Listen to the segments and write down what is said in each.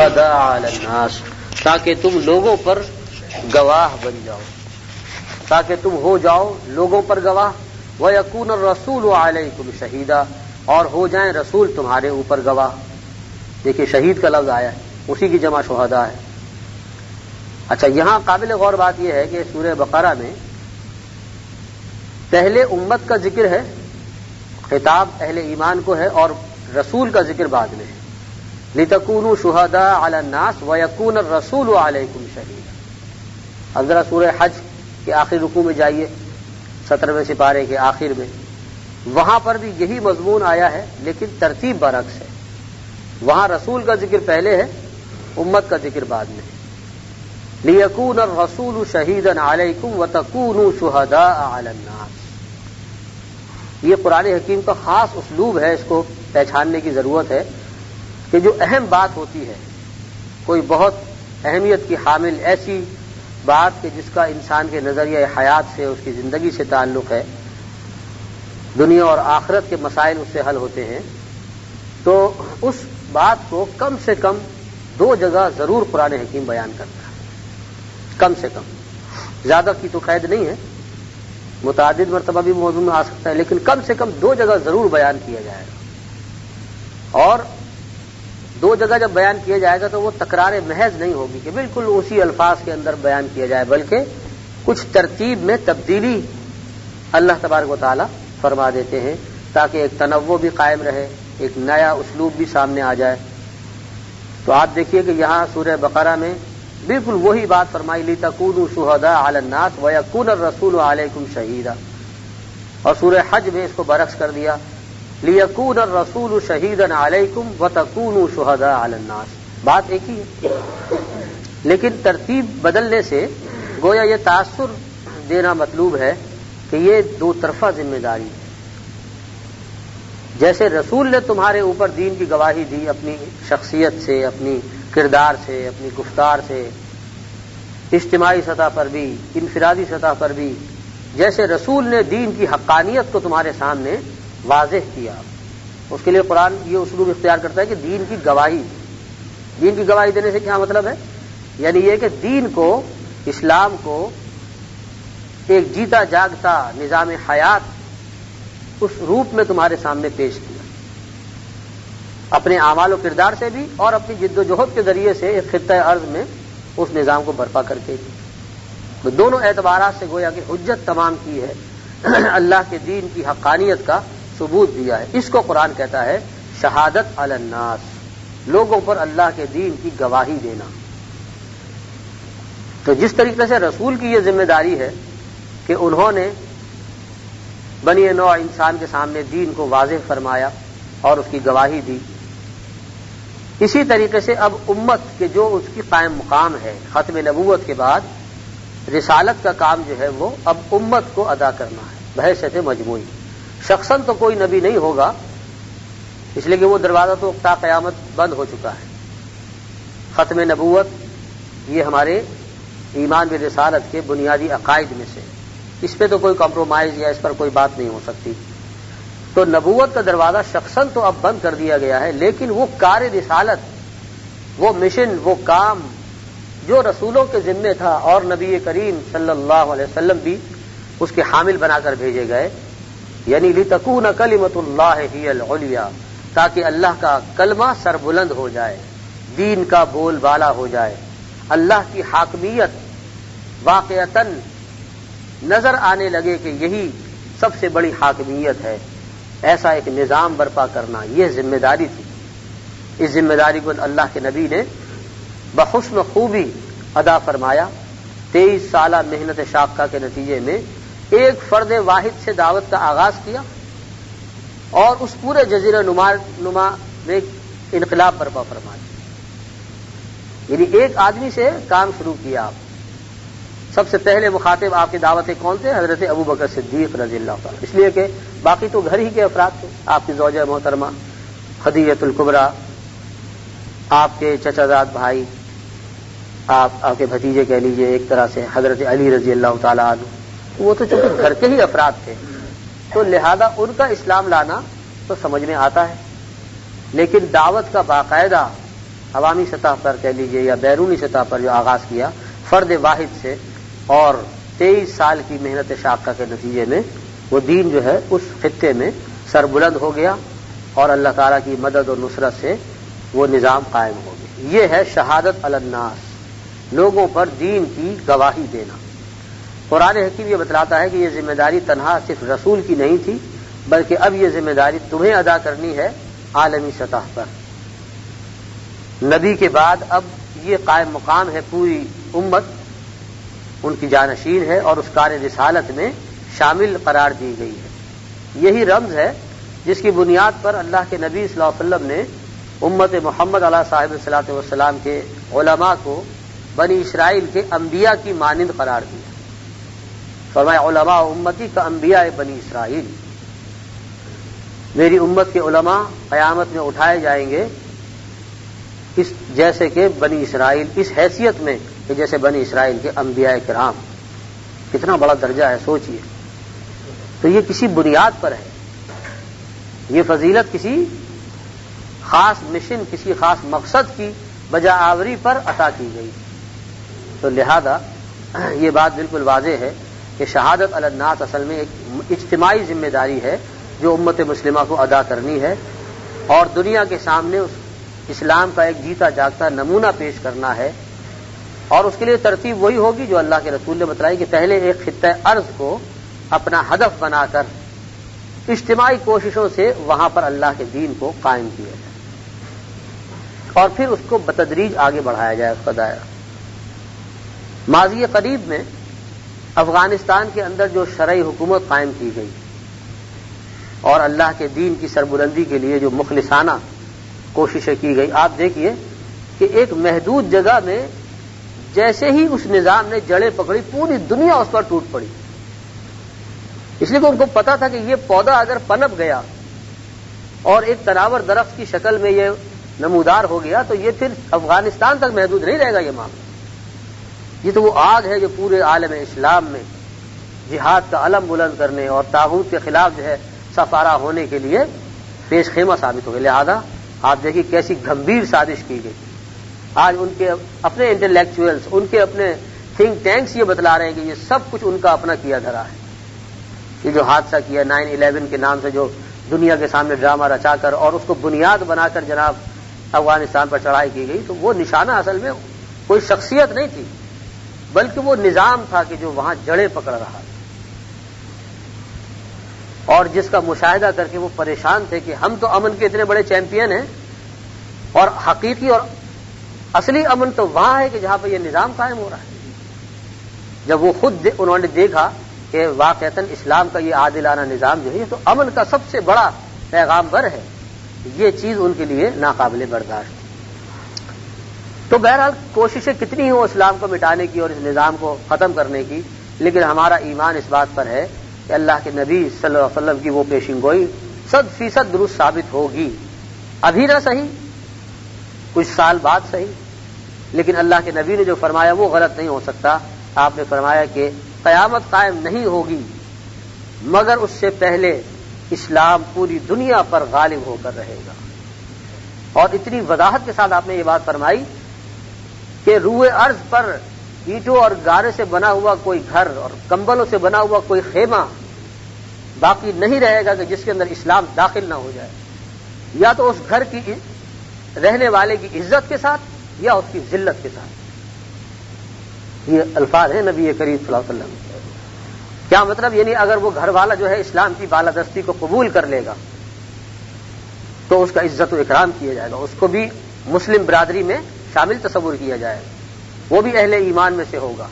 شہداء علی الناس، تاکہ تم لوگوں پر گواہ بن جاؤ، تاکہ تم ہو جاؤ لوگوں پر گواہ، وَيَكُونَ الرَّسُولُ عَلَيْكُمْ شَهِيدًا، اور ہو جائیں رسول تمہارے اوپر گواہ۔ دیکھیے شہید کا لفظ آیا ہے، اسی کی جمع شہداء ہے۔ اچھا، یہاں قابل غور بات یہ ہے کہ سورہ بقرہ میں پہلے امت کا ذکر ہے، خطاب اہل ایمان کو ہے، اور رسول کا ذکر بعد میں ہے۔ لِتَكُونُوا شُهَدَاءَ عَلَى النَّاسِ وَيَكُونَ الرَّسُولُ عَلَيْكُمْ شَهِيدًا۔ اب ذرا سورہ حج کے آخری رکوع میں جائیے، 17ویں سپارے کے آخر میں، وہاں پر بھی یہی مضمون آیا ہے، لیکن ترتیب برعکس ہے۔ وہاں رسول کا ذکر پہلے ہے، امت کا ذکر بعد میں ہے۔ لِيَكُونَ الرَّسُولُ شَهِيدًا عَلَيْكُمْ وَتَكُونُوا شُهَدَاءَ عَلَى النَّاسِ۔ یہ قرآن حکیم کا خاص اسلوب ہے، اس کو پہچاننے کی ضرورت ہے کہ جو اہم بات ہوتی ہے، کوئی بہت اہمیت کی حامل ایسی بات کہ جس کا انسان کے نظریہ حیات سے، اس کی زندگی سے تعلق ہے، دنیا اور آخرت کے مسائل اس سے حل ہوتے ہیں، تو اس بات کو کم سے کم 2 جگہ ضرور قرآن حکیم بیان کرتا ہے، کم سے کم، زیادہ کی تو قید نہیں ہے، متعدد مرتبہ بھی موضوع میں آ سکتا ہے، لیکن کم سے کم 2 جگہ ضرور بیان کیا جائے گا۔ اور 2 جگہ جب بیان کیا جائے گا تو وہ تکرار محض نہیں ہوگی کہ بالکل اسی الفاظ کے اندر بیان کیا جائے، بلکہ کچھ ترتیب میں تبدیلی اللہ تبارک و تعالی فرما دیتے ہیں، تاکہ ایک تنوع بھی قائم رہے، ایک نیا اسلوب بھی سامنے آ جائے۔ تو آپ دیکھیے کہ یہاں سورہ بقرہ میں بالکل وہی بات فرمائی، لِتَكُونُوا شُهَدَاءَ عَلَى النَّاسِ وَيَكُونَ الرَّسُولُ عَلَيْكُمْ شَهِيدًا، اور سورہ حج میں اس کو برعکس کر دیا، لِيَكُونَ الرَّسُولُ شَهِيدًا عَلَيْكُمْ وَتَكُونُوا شُهَدَاءَ عَلَى النَّاسِ۔ بات ایک ہی ہے، لیکن ترتیب بدلنے سے گویا یہ تاثر دینا مطلوب ہے کہ یہ 2 طرفہ ذمہ داری ہے۔ جیسے رسول نے تمہارے اوپر دین کی گواہی دی، اپنی شخصیت سے، اپنی کردار سے، اپنی گفتار سے، اجتماعی سطح پر بھی، انفرادی سطح پر بھی، جیسے رسول نے دین کی حقانیت کو تمہارے سامنے واضح کیا، اس کے لیے قرآن یہ اسلوب اختیار کرتا ہے کہ دین کی گواہی۔ دین کی گواہی دینے سے کیا مطلب ہے؟ یعنی یہ کہ دین کو، اسلام کو ایک جیتا جاگتا نظام حیات اس روپ میں تمہارے سامنے پیش کیا، اپنے اعمال و کردار سے بھی اور اپنی جد و جہد کے ذریعے سے ایک خطہ ارض میں اس نظام کو برپا کر کے، تو دونوں اعتبارات سے گویا کہ حجت تمام کی ہے، اللہ کے دین کی حقانیت کا ثبوت دیا ہے۔ اس کو قرآن کہتا ہے شہادت علی الناس، لوگوں پر اللہ کے دین کی گواہی دینا۔ تو جس طریقے سے رسول کی یہ ذمہ داری ہے کہ انہوں نے بنی نوع انسان کے سامنے دین کو واضح فرمایا اور اس کی گواہی دی، اسی طریقے سے اب امت کے جو اس کی قائم مقام ہے، ختم نبوت کے بعد رسالت کا کام جو ہے وہ اب امت کو ادا کرنا ہے بحیثیت مجموعی۔ شخصاً تو کوئی نبی نہیں ہوگا، اس لیے کہ وہ دروازہ تو تا قیامت بند ہو چکا ہے۔ ختم نبوت یہ ہمارے ایمان بالرسالت کے بنیادی عقائد میں سے، اس پہ تو کوئی کمپرومائز یا اس پر کوئی بات نہیں ہو سکتی۔ تو نبوت کا دروازہ شخصاً تو اب بند کر دیا گیا ہے، لیکن وہ کار رسالت، وہ مشن، وہ کام جو رسولوں کے ذمے تھا اور نبی کریم صلی اللہ علیہ وسلم بھی اس کے حامل بنا کر بھیجے گئے، یعنی لِتَكُونَ كَلِمَةُ اللَّهِ هِيَ الْعُلْيَا، تاکہ اللہ کا کلمہ سربلند ہو جائے، دین کا بول بالا ہو جائے، اللہ کی حاکمیت واقعتاً نظر آنے لگے کہ یہی سب سے بڑی حاکمیت ہے۔ ایسا ایک نظام برپا کرنا یہ ذمہ داری تھی۔ اس ذمہ داری کو اللہ کے نبی نے بحسن خوبی ادا فرمایا۔ 23 سالہ محنت شاقہ کے نتیجے میں ایک فرد واحد سے دعوت کا آغاز کیا اور اس پورے جزیرہ نما میں انقلاب برپا فرمایا، یعنی ایک آدمی سے کام شروع کیا۔ آپ سب سے پہلے مخاطب آپ کی دعوتیں کون تھے؟ حضرت ابو بکر صدیق رضی اللہ تعالیٰ، اس لیے کہ باقی تو گھر ہی کے افراد تھے، آپ کی زوجہ محترمہ خدیجہ الکبریٰ، آپ کے چچا زاد بھائی، آپ کے بھتیجے کہہ لیجئے ایک طرح سے حضرت علی رضی اللہ تعالیٰ عنہ، وہ تو چونکہ گھر کے ہی افراد تھے، تو لہذا ان کا اسلام لانا تو سمجھ میں آتا ہے، لیکن دعوت کا باقاعدہ عوامی سطح پر کہہ لیجئے یا بیرونی سطح پر جو آغاز کیا فرد واحد سے، اور 23 سال کی محنت شاقہ کے نتیجے میں وہ دین جو ہے اس خطے میں سربلند ہو گیا، اور اللہ تعالیٰ کی مدد اور نصرت سے وہ نظام قائم ہو گیا۔ یہ ہے شہادت علی الناس، لوگوں پر دین کی گواہی دینا۔ قرآن حکیم یہ بتلاتا ہے کہ یہ ذمہ داری تنہا صرف رسول کی نہیں تھی، بلکہ اب یہ ذمہ داری تمہیں ادا کرنی ہے عالمی سطح پر۔ نبی کے بعد اب یہ قائم مقام ہے، پوری امت ان کی جانشین ہے اور اس کار رسالت میں شامل قرار دی گئی ہے۔ یہی رمز ہے جس کی بنیاد پر اللہ کے نبی صلی اللہ علیہ وسلم نے امت محمد علیہ صاحب الصلاۃ والسلام کے علماء کو بنی اسرائیل کے انبیاء کی مانند قرار دیا۔ فرمایا علماء امتی کا انبیاء بنی اسرائیل، میری امت کے علماء قیامت میں اٹھائے جائیں گے اس جیسے کہ بنی اسرائیل، اس حیثیت میں کہ جیسے بنی اسرائیل کے انبیاء کرام۔ کتنا بڑا درجہ ہے، سوچئے۔ تو یہ کسی بنیاد پر ہے، یہ فضیلت کسی خاص مشن، کسی خاص مقصد کی بجا آوری پر عطا کی گئی۔ تو لہذا یہ بات بالکل واضح ہے کہ شہادت علی الناس اصل میں ایک اجتماعی ذمہ داری ہے جو امت مسلمہ کو ادا کرنی ہے، اور دنیا کے سامنے اس اسلام کا ایک جیتا جاگتا نمونہ پیش کرنا ہے۔ اور اس کے لیے ترتیب وہی ہوگی جو اللہ کے رسول نے بتلائی کہ پہلے ایک خطہ ارض کو اپنا ہدف بنا کر اجتماعی کوششوں سے وہاں پر اللہ کے دین کو قائم کیا جائے، اور پھر اس کو بتدریج آگے بڑھایا جائے اس کا دائرہ۔ ماضی قریب میں افغانستان کے اندر جو شرعی حکومت قائم کی گئی اور اللہ کے دین کی سربلندی کے لیے جو مخلصانہ کوششیں کی گئی، آپ دیکھیے کہ ایک محدود جگہ میں جیسے ہی اس نظام نے جڑیں پکڑی، پوری دنیا اس پر ٹوٹ پڑی۔ اس لیے کہ ان کو پتا تھا کہ یہ پودا اگر پنپ گیا اور ایک تناور درخت کی شکل میں یہ نمودار ہو گیا تو یہ پھر افغانستان تک محدود نہیں رہے گا۔ یہ معاملہ، یہ تو وہ آگ ہے جو پورے عالم اسلام میں جہاد کا علم بلند کرنے اور طاغوت کے خلاف جو ہے سفارہ ہونے کے لیے پیش خیمہ ثابت ہو گئی۔ لہذا آپ دیکھیے کیسی گھمبیر سازش کی گئی۔ آج ان کے اپنے انٹلیکچوئلز، ان کے اپنے تھنک ٹینکس یہ بتلا رہے ہیں کہ یہ سب کچھ ان کا اپنا کیا دھرا ہے۔ یہ جو حادثہ کیا 9/11 کے نام سے جو دنیا کے سامنے ڈرامہ رچا کر اور اس کو بنیاد بنا کر جناب افغانستان پر چڑھائی کی گئی، تو وہ نشانہ اصل میں کوئی شخصیت نہیں تھی، بلکہ وہ نظام تھا کہ جو وہاں جڑیں پکڑ رہا تھا، اور جس کا مشاہدہ کر کے وہ پریشان تھے کہ ہم تو امن کے اتنے بڑے چیمپئن ہیں، اور حقیقی اور اصلی امن تو وہاں ہے کہ جہاں پہ یہ نظام قائم ہو رہا ہے۔ جب وہ خود انہوں نے دیکھا کہ واقعتاً اسلام کا یہ عادلانہ نظام جو ہے تو امن کا سب سے بڑا پیغام بر ہے، یہ چیز ان کے لیے ناقابل برداشت تھی۔ تو بہرحال کوششیں کتنی ہوں اسلام کو مٹانے کی اور اس نظام کو ختم کرنے کی، لیکن ہمارا ایمان اس بات پر ہے کہ اللہ کے نبی صلی اللہ علیہ وسلم کی وہ پیشین گوئی 100% درست ثابت ہوگی، ابھی نہ صحیح، کچھ سال بعد صحیح، لیکن اللہ کے نبی نے جو فرمایا وہ غلط نہیں ہو سکتا۔ آپ نے فرمایا کہ قیامت قائم نہیں ہوگی مگر اس سے پہلے اسلام پوری دنیا پر غالب ہو کر رہے گا، اور اتنی وضاحت کے ساتھ آپ نے یہ بات فرمائی کہ روئے ارض پر اینٹوں اور گارے سے بنا ہوا کوئی گھر اور کمبلوں سے بنا ہوا کوئی خیمہ باقی نہیں رہے گا کہ جس کے اندر اسلام داخل نہ ہو جائے، یا تو اس گھر کی رہنے والے کی عزت کے ساتھ یا اس کی ذلت کے ساتھ۔ یہ الفاظ ہیں نبی کریم صلی اللہ علیہ وسلم۔ کیا مطلب؟ یعنی اگر وہ گھر والا جو ہے اسلام کی بالادستی کو قبول کر لے گا تو اس کا عزت و اکرام کیا جائے گا، اس کو بھی مسلم برادری میں شامل تصور کیا جائے گا، وہ بھی اہل ایمان میں سے ہوگا،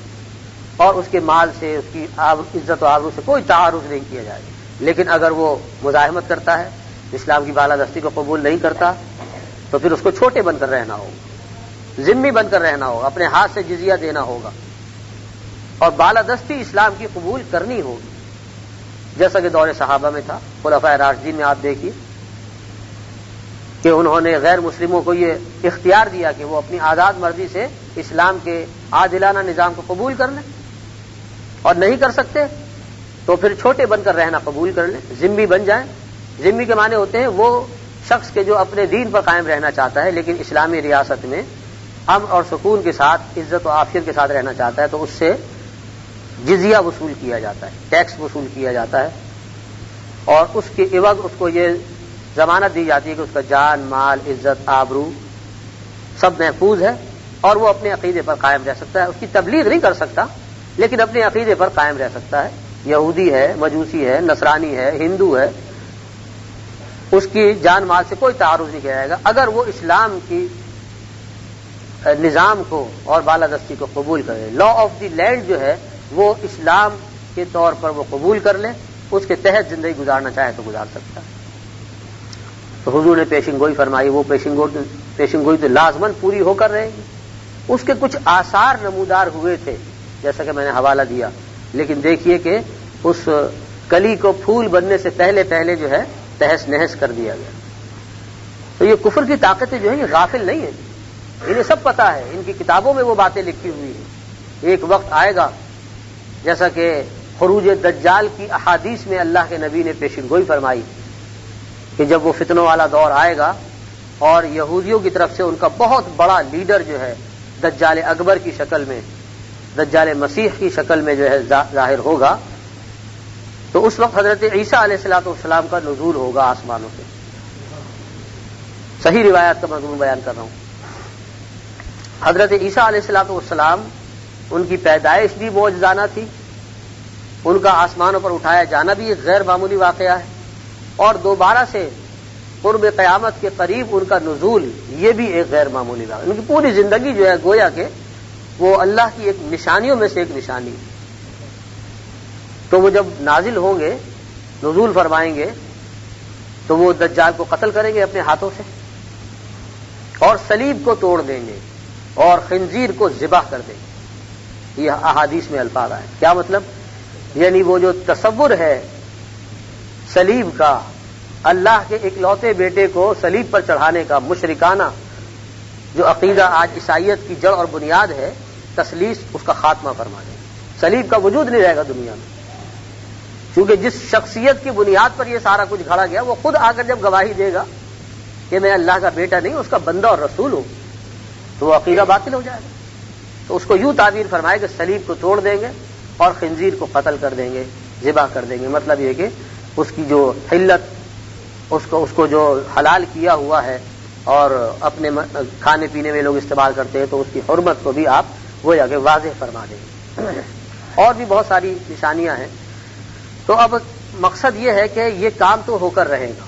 اور اس کے مال سے، اس کی عزت و آبرو سے کوئی تعارض نہیں کیا جائے گا۔ لیکن اگر وہ مزاحمت کرتا ہے، اسلام کی بالادستی کو قبول نہیں کرتا، تو پھر اس کو چھوٹے بن کر رہنا ہوگا، ذمہ بن کر رہنا ہوگا، اپنے ہاتھ سے جزیہ دینا ہوگا، اور بالادستی اسلام کی قبول کرنی ہوگی، جیسا کہ دور صحابہ میں تھا۔ خلفائے راشدین میں آپ دیکھیے کہ انہوں نے غیر مسلموں کو یہ اختیار دیا کہ وہ اپنی آزاد مرضی سے اسلام کے عادلانہ نظام کو قبول کر لیں، اور نہیں کر سکتے تو پھر چھوٹے بن کر رہنا قبول کر لیں، ذمہ بن جائیں۔ ذمہ کے معنی ہوتے ہیں وہ شخص کے جو اپنے دین پر قائم رہنا چاہتا ہے لیکن اسلامی ریاست میں امن اور سکون کے ساتھ عزت و عافیت کے ساتھ رہنا چاہتا ہے تو اس سے جزیہ وصول کیا جاتا ہے، ٹیکس وصول کیا جاتا ہے، اور اس کے عوض اس کو یہ ضمانت دی جاتی ہے کہ اس کا جان، مال، عزت، آبرو سب محفوظ ہے اور وہ اپنے عقیدے پر قائم رہ سکتا ہے. اس کی تبلیغ نہیں کر سکتا لیکن اپنے عقیدے پر قائم رہ سکتا ہے. یہودی ہے، مجوسی ہے، نصرانی ہے، ہندو ہے، اس کی جان مال سے کوئی تعارض نہیں کیا جائے گا اگر وہ اسلام کی نظام کو اور بالادستی کو قبول کرے. لا آف دی لینڈ جو ہے وہ اسلام کے طور پر وہ قبول کر لے، اس کے تحت زندگی گزارنا چاہے تو گزار سکتا ہے. تو حضور نے پیشن گوئی فرمائی، وہ پیشن گوئی تو لازماً پوری ہو کر رہے گی. اس کے کچھ آثار نمودار ہوئے تھے جیسا کہ میں نے حوالہ دیا، لیکن دیکھیے کہ اس کلی کو پھول بننے سے پہلے پہلے جو ہے تہس نہس کر دیا گیا. تو یہ کفر کی طاقتیں جو ہیں یہ غافل نہیں ہیں، انہیں سب پتا ہے، ان کی کتابوں میں وہ باتیں لکھی ہوئی ہیں. ایک وقت آئے گا جیسا کہ خروج دجال کی احادیث میں اللہ کے نبی نے پیشن گوئی فرمائی کہ جب وہ فتنوں والا دور آئے گا اور یہودیوں کی طرف سے ان کا بہت بڑا لیڈر جو ہے دجال اکبر کی شکل میں، دجال مسیح کی شکل میں جو ہے ظاہر ہوگا، تو اس وقت حضرت عیسیٰ علیہ الصلوۃ والسلام کا نزول ہوگا آسمانوں سے. صحیح روایات کا مضمون بیان کر رہا ہوں. حضرت عیسیٰ علیہ الصلوۃ والسلام ان کی پیدائش بھی معجزانہ تھی، ان کا آسمانوں پر اٹھایا جانا بھی ایک غیر معمولی واقعہ ہے، اور دوبارہ سے قرب قیامت کے قریب ان کا نزول یہ بھی ایک غیر معمولی واقعہ. ان کی پوری زندگی جو ہے گویا کہ وہ اللہ کی ایک نشانیوں میں سے ایک نشانی ہے. تو وہ جب نازل ہوں گے، نزول فرمائیں گے، تو وہ دجال کو قتل کریں گے اپنے ہاتھوں سے اور صلیب کو توڑ دیں گے اور خنزیر کو ذبح کر دیں گے. یہ احادیث میں الفاظ آئے. کیا مطلب؟ یعنی وہ جو تصور ہے صلیب کا، اللہ کے اکلوتے بیٹے کو صلیب پر چڑھانے کا مشرکانہ جو عقیدہ آج عیسائیت کی جڑ اور بنیاد ہے، تسلیس، اس کا خاتمہ فرما دیں. صلیب کا وجود نہیں رہے گا دنیا میں، کیونکہ جس شخصیت کی بنیاد پر یہ سارا کچھ گھڑا گیا وہ خود آ کر جب گواہی دے گا کہ میں اللہ کا بیٹا نہیں، اس کا بندہ اور رسول ہوں، تو وہ عقیدہ باطل ہو جائے گا. تو اس کو یوں تعبیر فرمائے کہ صلیب کو توڑ دیں گے اور خنزیر کو قتل کر دیں گے، ذبح کر دیں گے. مطلب یہ کہ اس کی جو حلت، اس کو جو حلال کیا ہوا ہے اور اپنے کھانے پینے میں لوگ استعمال کرتے ہیں، تو اس کی حرمت کو بھی آپ گویا کہ واضح فرما دیں گے. اور بھی بہت ساری نشانیاں ہیں. تو اب مقصد یہ ہے کہ یہ کام تو ہو کر رہے گا.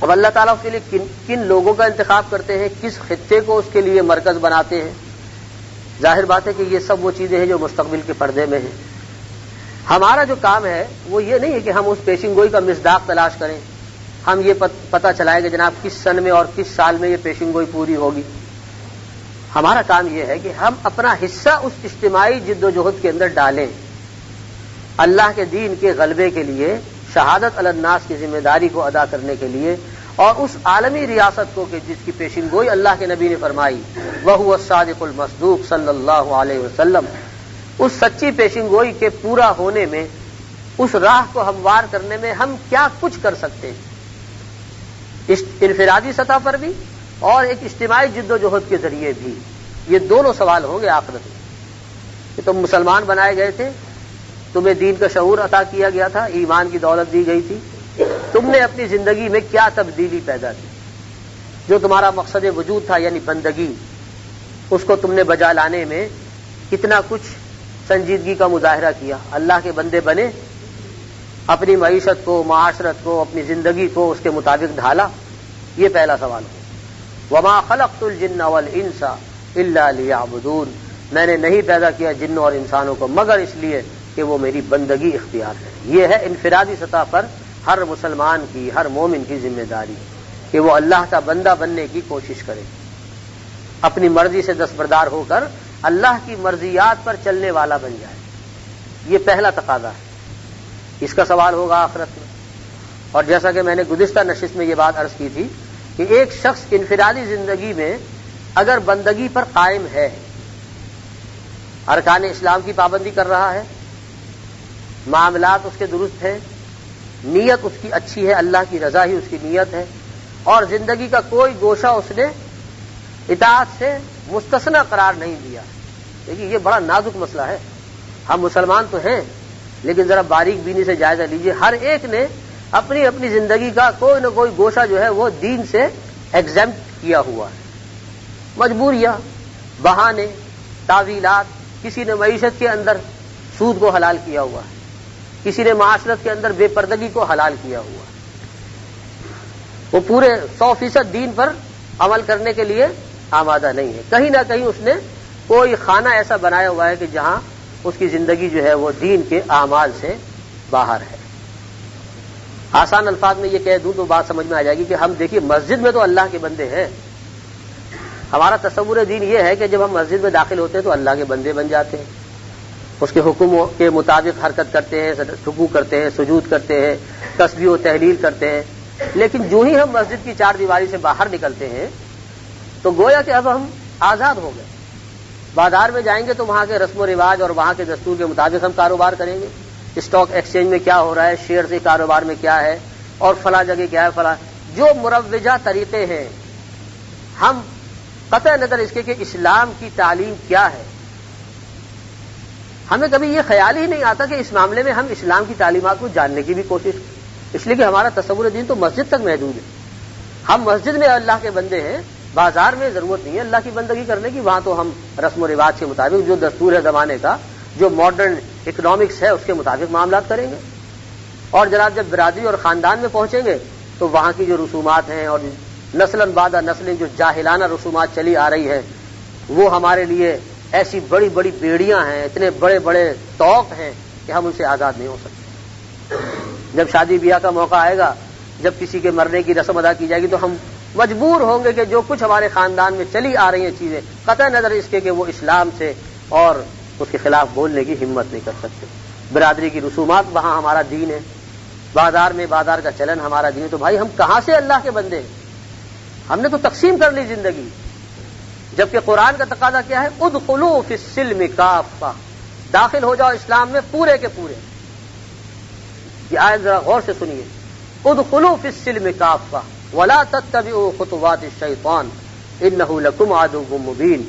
اب اللہ تعالیٰ اس کے لیے کن لوگوں کا انتخاب کرتے ہیں، کس خطے کو اس کے لیے مرکز بناتے ہیں، ظاہر بات ہے کہ یہ سب وہ چیزیں ہیں جو مستقبل کے پردے میں ہیں. ہمارا جو کام ہے وہ یہ نہیں ہے کہ ہم اس پیشن گوئی کا مصداق تلاش کریں، ہم یہ پتہ چلائیں کہ جناب کس سن میں اور کس سال میں یہ پیشن گوئی پوری ہوگی. ہمارا کام یہ ہے کہ ہم اپنا حصہ اس اجتماعی جد و جہد کے اندر ڈالیں، اللہ کے دین کے غلبے کے لیے، شہادت علی الناس کی ذمہ داری کو ادا کرنے کے لیے، اور اس عالمی ریاست کو کہ جس کی پیشن گوئی اللہ کے نبی نے فرمائی، وَهُوَ الصَّادِقُ الْمَصْدُوقُ صلی اللہ علیہ وسلم، اس سچی پیشن گوئی کے پورا ہونے میں، اس راہ کو ہموار کرنے میں ہم کیا کچھ کر سکتے ہیں، انفرادی سطح پر بھی اور ایک اجتماعی جد و جہد کے ذریعے بھی. یہ دونوں سوال ہوں گے آخرت میں کہ تم مسلمان بنائے گئے تھے، تمہیں دین کا شعور عطا کیا گیا تھا، ایمان کی دولت دی گئی تھی، تم نے اپنی زندگی میں کیا تبدیلی پیدا کی، جو تمہارا مقصد وجود تھا یعنی بندگی، اس کو تم نے بجا لانے میں کتنا کچھ سنجیدگی کا مظاہرہ کیا، اللہ کے بندے بنے، اپنی معیشت کو، معاشرت کو، اپنی زندگی کو اس کے مطابق ڈھالا. یہ پہلا سوال ہے. وما خلقت الجن والانس الا لیعبدون، میں نے نہیں پیدا کیا جنوں اور انسانوں کو مگر اس لیے کہ وہ میری بندگی اختیار کریں. یہ ہے انفرادی سطح پر ہر مسلمان کی، ہر مومن کی ذمہ داری کہ وہ اللہ کا بندہ بننے کی کوشش کرے، اپنی مرضی سے دستبردار ہو کر اللہ کی مرضیات پر چلنے والا بن جائے. یہ پہلا تقاضا ہے. اس کا سوال ہوگا آخرت میں. اور جیسا کہ میں نے گزشتہ نشست میں یہ بات عرض کی تھی کہ ایک شخص انفرادی زندگی میں اگر بندگی پر قائم ہے، ارکان اسلام کی پابندی کر رہا ہے، معاملات اس کے درست ہیں، نیت اس کی اچھی ہے، اللہ کی رضا ہی اس کی نیت ہے، اور زندگی کا کوئی گوشہ اس نے اطاعت سے مستثنی قرار نہیں دیا۔ دیکھیے یہ بڑا نازک مسئلہ ہے، ہم مسلمان تو ہیں لیکن ذرا باریک بینی سے جائزہ لیجئے، ہر ایک نے اپنی اپنی زندگی کا کوئی نہ کوئی گوشہ جو ہے وہ دین سے ایگزمپٹ کیا ہوا ہے۔ مجبوریاں، بہانے، تعویلات، کسی نے معیشت کے اندر سود کو حلال کیا ہوا ہے، کسی نے معاشرت کے اندر بے پردگی کو حلال کیا ہوا ہے، وہ پورے 100% دین پر عمل کرنے کے لیے آمادہ نہیں ہے، کہیں نہ کہیں اس نے کوئی خانہ ایسا بنایا ہوا ہے کہ جہاں اس کی زندگی جو ہے وہ دین کے اعمال سے باہر ہے۔ آسان الفاظ میں یہ کہہ دوں تو بات سمجھ میں آ جائے گی کہ ہم دیکھیے مسجد میں تو اللہ کے بندے ہیں، ہمارا تصور دین یہ ہے کہ جب ہم مسجد میں داخل ہوتے ہیں تو اللہ کے بندے بن جاتے ہیں، اس کے حکم کے مطابق حرکت کرتے ہیں، رکوع کرتے ہیں، سجود کرتے ہیں، تسبیح و تحلیل کرتے ہیں، لیکن جو ہی ہم مسجد کی چار دیواری سے باہر نکلتے ہیں تو گویا کہ اب ہم آزاد ہو گئے۔ بازار میں جائیں گے تو وہاں کے رسم و رواج اور وہاں کے دستور کے مطابق ہم کاروبار کریں گے، اسٹاک ایکسچینج میں کیا ہو رہا ہے، شیئر سے کاروبار میں کیا ہے، اور فلاں جگہ کیا ہے، فلاں جو مروجہ طریقے ہیں، ہم قطع نظر اس کے کہ اسلام کی تعلیم کیا ہے، ہمیں کبھی یہ خیال ہی نہیں آتا کہ اس معاملے میں ہم اسلام کی تعلیمات کو جاننے کی بھی کوشش، اس لیے کہ ہمارا تصور دین تو مسجد تک محدود ہے۔ ہم مسجد میں اللہ کے بندے ہیں، بازار میں ضرورت نہیں ہے اللہ کی بندگی کرنے کی، وہاں تو ہم رسم و رواج کے مطابق جو دستور ہے زمانے کا، جو ماڈرن اکنامکس ہے اس کے مطابق معاملات کریں گے، اور جناب جب برادری اور خاندان میں پہنچیں گے تو وہاں کی جو رسومات ہیں اور نسلاً بعد نسلیں جو جاہلانہ رسومات چلی آ رہی ہیں وہ ہمارے لیے ایسی بڑی بڑی بیڑیاں ہیں، اتنے بڑے بڑے طوق ہیں کہ ہم ان سے آزاد نہیں ہو سکتے۔ جب شادی بیاہ کا موقع آئے گا، جب کسی کے مرنے کی رسم ادا کی جائے گی تو ہم مجبور ہوں گے کہ جو کچھ ہمارے خاندان میں چلی آ رہی ہیں چیزیں، قطع نظر اس کے کہ وہ اسلام سے اور اس کے خلاف بولنے کی ہمت نہیں کر سکتے۔ برادری کی رسومات وہاں ہمارا دین ہے، بازار میں بازار کا چلن ہمارا دین ہے، تو بھائی ہم کہاں سے اللہ کے بندے ہیں؟ ہم نے تو تقسیم کر لی زندگی، جبکہ قرآن کا تقاضا کیا ہے؟ ادخلوا فی السلم کافہ، داخل ہو جاؤ اسلام میں پورے کے پورے۔ یہ آیت ذرا غور سے سنیے، ادخلوا فی السلم کافہ ولا تتبعوا خطوات الشیطان انہ لکم عدو مبین۔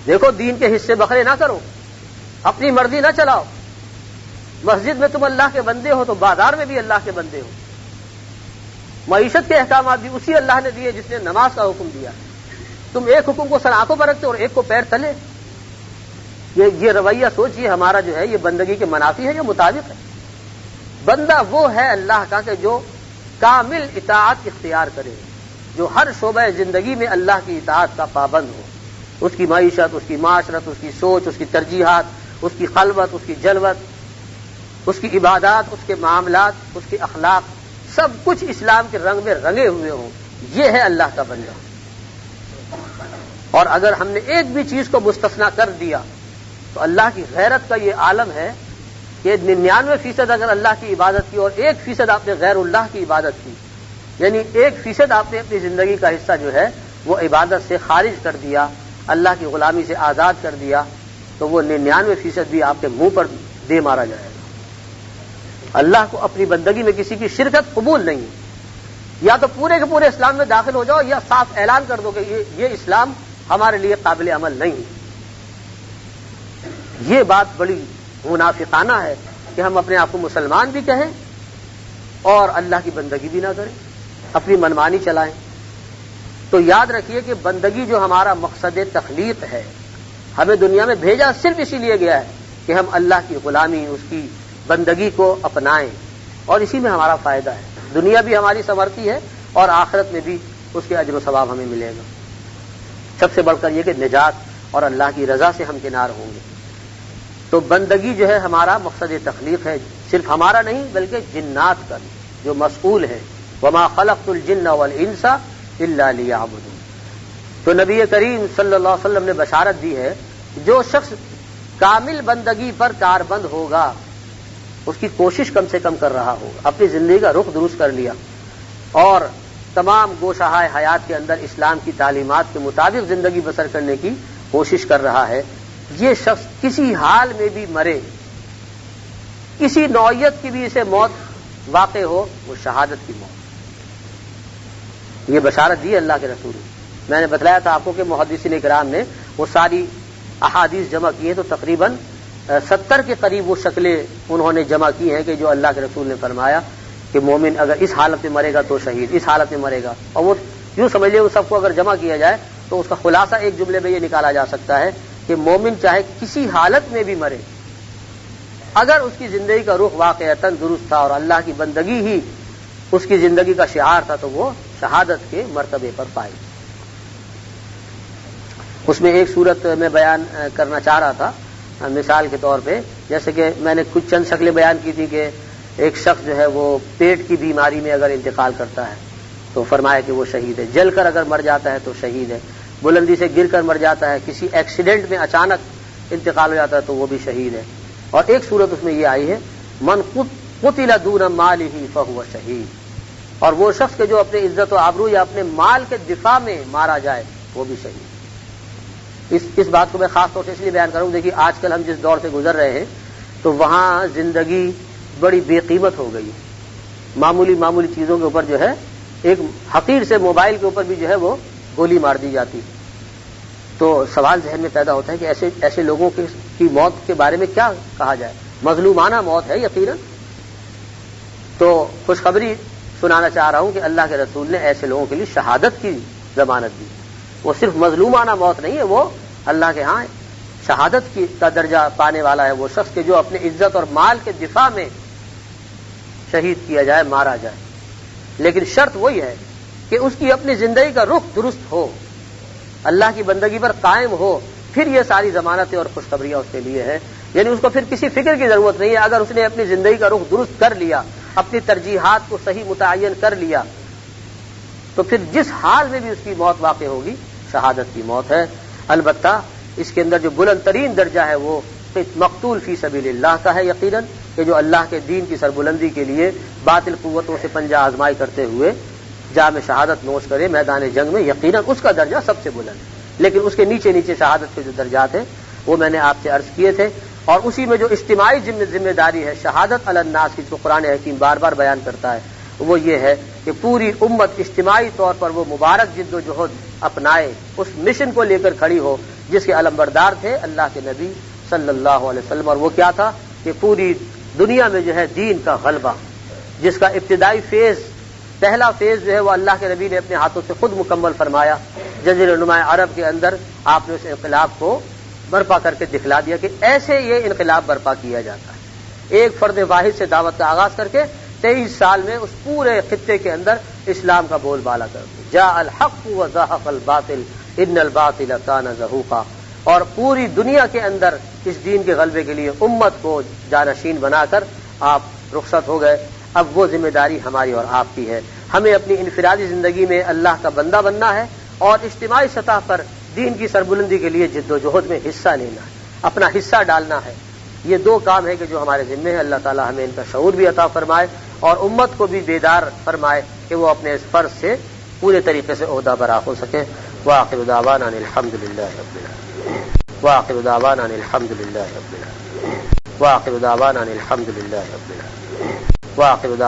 دیکھو دین کے حصے بکھرے نہ کرو، اپنی مرضی نہ چلاؤ، مسجد میں تم اللہ کے بندے ہو تو بازار میں بھی اللہ کے بندے ہو، معیشت کے احکامات بھی اسی اللہ نے دیے جس نے نماز کا حکم دیا، تم ایک حکم کو سر آنکھوں پر رکھتے اور ایک کو پیر تلے۔ یہ رویہ سوچئے ہمارا جو ہے یہ بندگی کے منافی ہے یا مطابق ہے؟ بندہ وہ ہے اللہ کا کہ جو کامل اطاعت اختیار کرے، جو ہر شعبہ زندگی میں اللہ کی اطاعت کا پابند ہو، اس کی معیشت، اس کی معاشرت، اس کی سوچ، اس کی ترجیحات، اس کی خلوت، اس کی جلوت، اس کی عبادات، اس کے معاملات، اس کے اخلاق، سب کچھ اسلام کے رنگ میں رنگے ہوئے ہوں، یہ ہے اللہ کا بندہ۔ اور اگر ہم نے ایک بھی چیز کو مستثنا کر دیا تو اللہ کی غیرت کا یہ عالم ہے کہ 99% اگر اللہ کی عبادت کی اور 1% آپ نے غیر اللہ کی عبادت کی، یعنی 1% آپ نے اپنی زندگی کا حصہ جو ہے وہ عبادت سے خارج کر دیا، اللہ کی غلامی سے آزاد کر دیا، تو وہ 99% بھی آپ کے منہ پر دے مارا جائے گا۔ اللہ کو اپنی بندگی میں کسی کی شرکت قبول نہیں ہے، یا تو پورے کے پورے اسلام میں داخل ہو جاؤ یا صاف اعلان کر دو کہ یہ اسلام ہمارے لیے قابل عمل نہیں ہے۔ یہ بات بڑی منافقانہ ہے کہ ہم اپنے آپ کو مسلمان بھی کہیں اور اللہ کی بندگی بھی نہ کریں، اپنی منمانی چلائیں۔ تو یاد رکھیے کہ بندگی جو ہمارا مقصد تخلیق ہے، ہمیں دنیا میں بھیجا صرف اسی لیے گیا ہے کہ ہم اللہ کی غلامی، اس کی بندگی کو اپنائیں، اور اسی میں ہمارا فائدہ ہے، دنیا بھی ہماری سنورتی ہے اور آخرت میں بھی اس کے اجر و ثواب ہمیں ملے گا۔ سب سے بڑھ کر یہ کہ نجات اور اللہ کی رضا سے ہم کنار ہوں گے۔ تو بندگی جو ہے ہمارا مقصد تخلیق ہے، صرف ہمارا نہیں بلکہ جنات کا بھی، جو مسئول ہے، وما خلقت الجن والانس الا لیعبدون۔ تو نبی کریم صلی اللہ علیہ وسلم نے بشارت دی ہے جو شخص کامل بندگی پر کاربند ہوگا، اس کی کوشش کم سے کم کر رہا ہوگا، اپنی زندگی کا رخ درست کر لیا اور تمام گوشہائے حیات کے اندر اسلام کی تعلیمات کے مطابق زندگی بسر کرنے کی کوشش کر رہا ہے، یہ شخص کسی حال میں بھی مرے، کسی نوعیت کی بھی اسے موت واقع ہو وہ شہادت کی موت. یہ بشارت دی اللہ کے رسول نے. میں نے بتلایا تھا آپ کو کہ محدثین کرام نے وہ ساری احادیث جمع کی ہیں تو تقریباً 70 کے قریب وہ شکلیں انہوں نے جمع کی ہیں کہ جو اللہ کے رسول نے فرمایا کہ مومن اگر اس حالت میں مرے گا تو شہید، اس حالت میں مرے گا. اور وہ یوں سمجھ لیں وہ سب کو اگر جمع کیا جائے تو اس کا خلاصہ ایک جملے میں یہ نکالا جا سکتا ہے کہ مومن چاہے کسی حالت میں بھی مرے، اگر اس کی زندگی کا رخ واقعتاً درست تھا اور اللہ کی بندگی ہی اس کی زندگی کا شعار تھا تو وہ شہادت کے مرتبے پر پائے. اس میں ایک صورت میں بیان کرنا چاہ رہا تھا مثال کے طور پہ، جیسے کہ میں نے کچھ چند شکلیں بیان کی تھی کہ ایک شخص جو ہے وہ پیٹ کی بیماری میں اگر انتقال کرتا ہے تو فرمایا کہ وہ شہید ہے، جل کر اگر مر جاتا ہے تو شہید ہے، بلندی سے گر کر مر جاتا ہے، کسی ایکسیڈنٹ میں اچانک انتقال ہو جاتا ہے تو وہ بھی شہید ہے. اور ایک صورت اس میں یہ آئی ہے من قتل دون مالہ فہو شہید، اور وہ شخص کہ جو اپنے عزت و آبرو یا اپنے مال کے دفاع میں مارا جائے وہ بھی شہید. اس بات کو میں خاص طور سے اس لیے بیان کروں. دیکھیے آج کل ہم جس دور سے گزر رہے ہیں تو وہاں زندگی بڑی بے قیمت ہو گئی. معمولی چیزوں کے اوپر جو ہے ایک حقیر سے موبائل کے اوپر بھی جو ہے وہ گولی مار دی جاتی. تو سوال ذہن میں پیدا ہوتا ہے کہ ایسے لوگوں کی موت کے بارے میں کیا کہا جائے. مظلومانہ موت ہے یقیناً. تو خوشخبری سنانا چاہ رہا ہوں کہ اللہ کے رسول نے ایسے لوگوں کے لیے شہادت کی ضمانت دی. وہ صرف مظلومانہ موت نہیں ہے، وہ اللہ کے ہاں شہادت کا درجہ پانے والا ہے وہ شخص کہ جو اپنے عزت اور مال کے دفاع میں شہید کیا جائے، مارا جائے. لیکن شرط وہی ہے کہ اس کی اپنی زندگی کا رخ درست ہو، اللہ کی بندگی پر قائم ہو، پھر یہ ساری ضمانتیں اور خوشخبریاں اس کے لیے ہیں. یعنی اس کو پھر کسی فکر کی ضرورت نہیں ہے. اگر اس نے اپنی زندگی کا رخ درست کر لیا، اپنی ترجیحات کو صحیح متعین کر لیا، تو پھر جس حال میں بھی اس کی موت واقع ہوگی شہادت کی موت ہے. البتہ اس کے اندر جو بلند ترین درجہ ہے وہ مقتول فی سبیل اللہ کا ہے یقیناً، کہ جو اللہ کے دین کی سربلندی کے لیے باطل قوتوں سے پنجہ آزمائی کرتے ہوئے جام شہادت نوش کرے میدان جنگ میں، یقیناً اس کا درجہ سب سے بلند ہے. لیکن اس کے نیچے شہادت کے جو درجات ہیں وہ میں نے آپ سے عرض کیے تھے. اور اسی میں جو اجتماعی ذمہ داری ہے شہادت علی الناس کی، جو قرآن حکیم بار بار بیان کرتا ہے، وہ یہ ہے کہ پوری امت اجتماعی طور پر وہ مبارک جد و جہد اپنائے، اس مشن کو لے کر کھڑی ہو جس کے علمبردار تھے اللہ کے نبی صلی اللہ علیہ وسلم. اور وہ کیا تھا کہ پوری دنیا میں جو ہے دین کا غلبہ، جس کا ابتدائی پہلا فیز جو ہے وہ اللہ کے نبی نے اپنے ہاتھوں سے خود مکمل فرمایا. جزیرہ نما عرب کے اندر آپ نے اس انقلاب کو برپا کر کے دکھلا دیا کہ ایسے یہ انقلاب برپا کیا جاتا ہے. ایک فرد واحد سے دعوت کا آغاز کر کے 23 سال میں اس پورے خطے کے اندر اسلام کا بول بالا کر دیا. جاء الحق وزهق الباطل ان الباطل كان زهوقا. اور پوری دنیا کے اندر اس دین کے غلبے کے لیے امت کو جانشین بنا کر آپ رخصت ہو گئے. اب وہ ذمہ داری ہماری اور آپ کی ہے. ہمیں اپنی انفرادی زندگی میں اللہ کا بندہ بننا ہے اور اجتماعی سطح پر دین کی سربلندی کے لیے جد و جہد میں حصہ لینا ہے، اپنا حصہ ڈالنا ہے. یہ دو کام ہے کہ جو ہمارے ذمہ ہے. اللہ تعالی ہمیں ان کا شعور بھی عطا فرمائے اور امت کو بھی بیدار فرمائے کہ وہ اپنے اس فرض سے پورے طریقے سے عہدہ برا ہو سکے. وآخر دعوانا ان الحمد للہ رب العالمین. وآخر دعوانا ان الحمد للہ رب العالمین. وآخر دعوانا ان الحمد للہ رب العالمین. وآخر